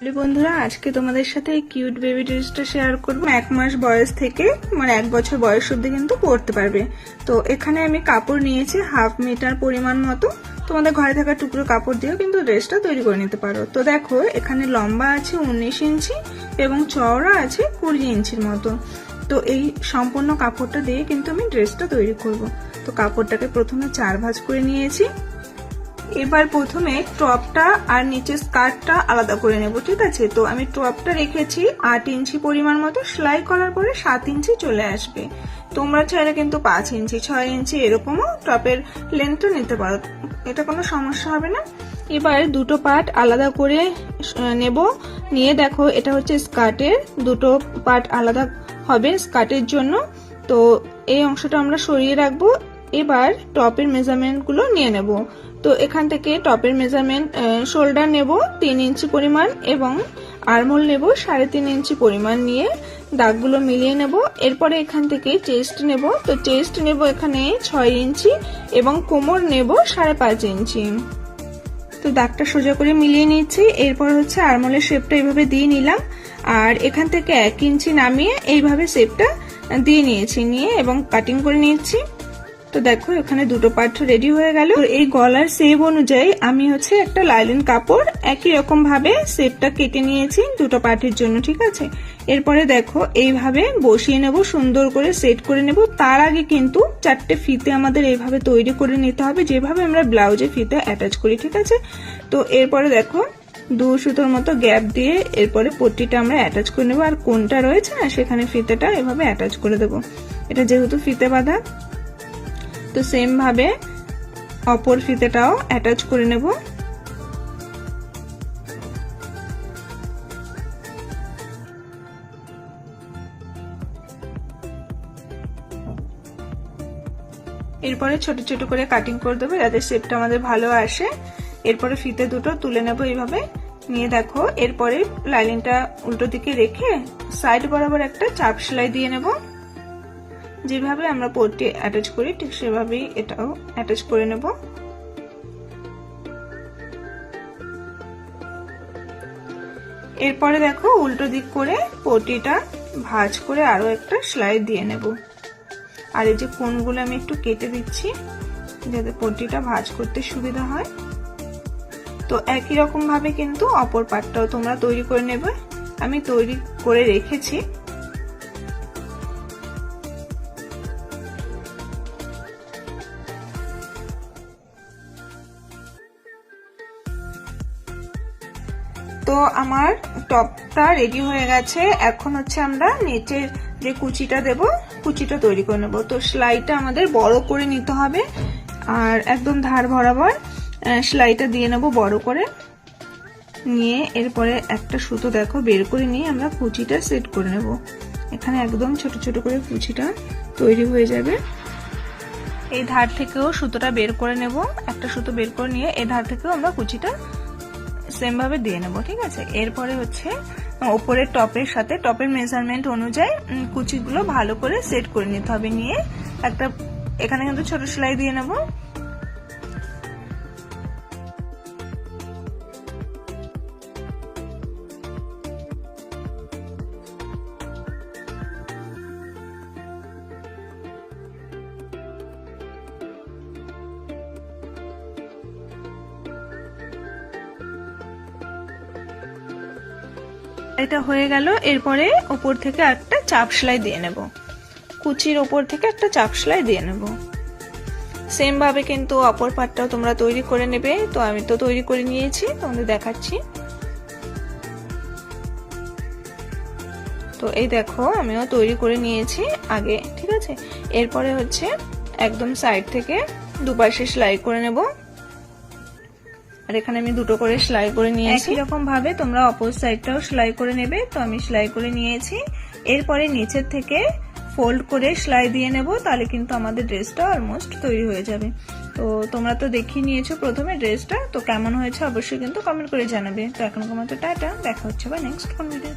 বন্ধুরা, আজকে তোমাদের সাথে এই কিউট বেবি ড্রেসটা শেয়ার করব। 1 মাস বয়স থেকে মানে 1 বছর বয়স অবধি কিন্তু পরতে পারবে। তো এখানে আমি কাপড় নিয়েছি 1/2 মিটার পরিমাণ মতো। তোমাদের ঘরে থাকা টুকরো কাপড় দিয়েও কিন্তু ড্রেসটা তৈরি করে নিতে পারো। তো দেখো, এখানে লম্বা আছে 19 ইঞ্চি এবং চওড়া আছে 20 ইঞ্চির মতো। তো এই সম্পূর্ণ কাপড়টা দিয়ে কিন্তু আমি ড্রেসটা তৈরি করব। তো কাপড়টাকে প্রথমে 4 ভাঁজ করে নিয়েছি। এবার প্রথমে টপটা আর নিচে স্কার্টটা আলাদা করে নেব, ঠিক আছে। তো আমি টপটা রেখেছি 8 ইঞ্চি পরিমাণ মতো, সেলাই করার পরে 7 ইঞ্চি চলে আসবে। তোমরা চাইলে কিন্তু 5 ইঞ্চি 6 ইঞ্চি এরকমও টপের লেন্থটা নিতে পারো, এটা কোনো সমস্যা হবে না। এবার দুটো পার্ট আলাদা করে নেব। নিয়ে দেখো, এটা হচ্ছে স্কার্টের, দুটো পার্ট আলাদা হবে স্কার্টের জন্য। তো এই অংশটা আমরা সরিয়ে রাখবো। এবার টপের মেজারমেন্ট গুলো নিয়ে নেব। তো এখান থেকে টপের মেজারমেন্ট, শোল্ডার নেব 3 ইঞ্চি পরিমাণ এবং আর্মহোল নেব 3.5 ইঞ্চি পরিমাণ নিয়ে দাগগুলো মিলিয়ে নেব। এরপরে এখান থেকে চেস্ট নেব। তো চেস্ট নেব এখানে 6 ইঞ্চি এবং কোমর নেব 5.5 ইঞ্চি। তো দাগটা সোজা করে মিলিয়ে নিচ্ছি। এরপর হচ্ছে আর্মহোলের শেপটা এইভাবে দিয়ে নিলাম, আর এখান থেকে 1 ইঞ্চি নামিয়ে এইভাবে শেপটা দিয়ে নিয়েছি, নিয়ে এবং কাটিং করে নিচ্ছি। তো দেখো, এখানে দুটো পার্ট রেডি হয়ে গেল। এই গলার শেপ অনুযায়ী আমি হচ্ছে একটা লাইলিন কাপড় একই রকম ভাবে শেপটা কেটে নিয়েছি দুটো পার্টের জন্য, ঠিক আছে। এরপরে দেখো, এইভাবে বসিয়ে নেব, সুন্দর করে সেট করে নেব। তার আগে কিন্তু 4টে ফিতে আমাদের এইভাবে তৈরি করে নিতে হবে, যেভাবে আমরা ব্লাউজে ফিতে অ্যাটাচ করি, ঠিক আছে। তো এরপরে দেখো, 2 সুতোর মতো গ্যাপ দিয়ে এরপরে পট্টিটা আমরা অ্যাটাচ করে নেব, আর কোনটা রয়েছে না সেখানে ফিতেটা এভাবে অ্যাটাচ করে দেব। এটা যেহেতু ফিতে বাঁধা, তো সেম ভাবে অপর ফিতেটাও অ্যাটাচ করে নেব। এরপরে ছোট ছোট করে কাটিং করে দেবো যাতে শেপটা আমাদের ভালো আসে। এরপরে ফিতে দুটো তুলে নেব এইভাবে নিয়ে। দেখো, এরপরে লাইনিংটা উল্টো দিকে রেখে সাইড বরাবর একটা চাপ সেলাই দিয়ে নেব। যেভাবে আমরা পট্টি অ্যাটাচ করি ঠিক সেভাবেই এটাও অ্যাটাচ করে নেব। এরপরে দেখো, উল্টো দিক করে পট্টিটা ভাঁজ করে আরো একটা সেলাই দিয়ে নেব। আর এই যে কোণগুলো আমি একটু কেটে দিচ্ছি যাতে পট্টিটা ভাঁজ করতে সুবিধা হয়। তো একই রকম ভাবে কিন্তু অপর পার্টটাও তোমরা তৈরি করে নেবে। আমি তৈরি করে রেখেছি। তো আমার টপটা রেডি হয়ে গেছে। এখন হচ্ছে আমরা নিচের যে কুচিটা দেব, কুচিটা তৈরি করে নেব। তো সেলাইটা আমাদের বড় করে নিতে হবে, আর একদম ধার বরাবর সেলাইটা দিয়ে নেব বড় করে নিয়ে। এরপরে একটা সুতো দেখো বের করে নিয়ে আমরা কুচিটা সেট করে নেব। এখানে একদম ছোট ছোট করে কুচিটা তৈরি হয়ে যাবে। এই ধার থেকেও সুতোটা বের করে নেব, একটা সুতো বের করে নিয়ে এই ধার থেকেও আমরা কুচিটা সেম ভাবে দিয়ে নেব, ঠিক আছে। এরপরে হচ্ছে উপরের টপের সাথে টপের মেজারমেন্ট অনুযায়ী কুচিগুলো ভালো করে সেট করে নিতে হবে। নিয়ে একটা এখানে কিন্তু ছোট সেলাই দিয়ে নেব। এটা হয়ে গেল। এরপরে উপর থেকে একটা চাপ সেলাই দিয়ে নেব, কুচির উপর থেকে একটা চাপ সেলাই দিয়ে নেব। সেম ভাবে কিন্তু অপর পার্টটাও তোমরা তৈরি করে নেবে। তো আমি তো তৈরি করে নিয়েছি, তোমাদের দেখাচ্ছি। তো এই দেখো, আমিও তৈরি করে নিয়েছি আগে, ঠিক আছে। এরপরে হচ্ছে একদম সাইড থেকে দুপাশে সেলাই করে নেব, আর এখানে আমি দুটো করে সেলাই করে নিয়েছি। এরকম ভাবে তোমরা অপর সাইডটাও সেলাই করে নেবে। তো আমি সেলাই করে নিয়েছি। এরপরে নিচের থেকে ফোল্ড করে সেলাই দিয়ে নেব, তাহলে কিন্তু আমাদের ড্রেসটা অলমোস্ট তৈরি হয়ে যাবে। তো তোমরা তো দেখিয়ে নিয়েছো প্রথমে ড্রেসটা, তো কেমন হয়েছে অবশ্যই কিন্তু কমেন্ট করে জানাবে। তো এখন মতো টাটা, দেখা হচ্ছে বা নেক্সট কোন ভিডিও।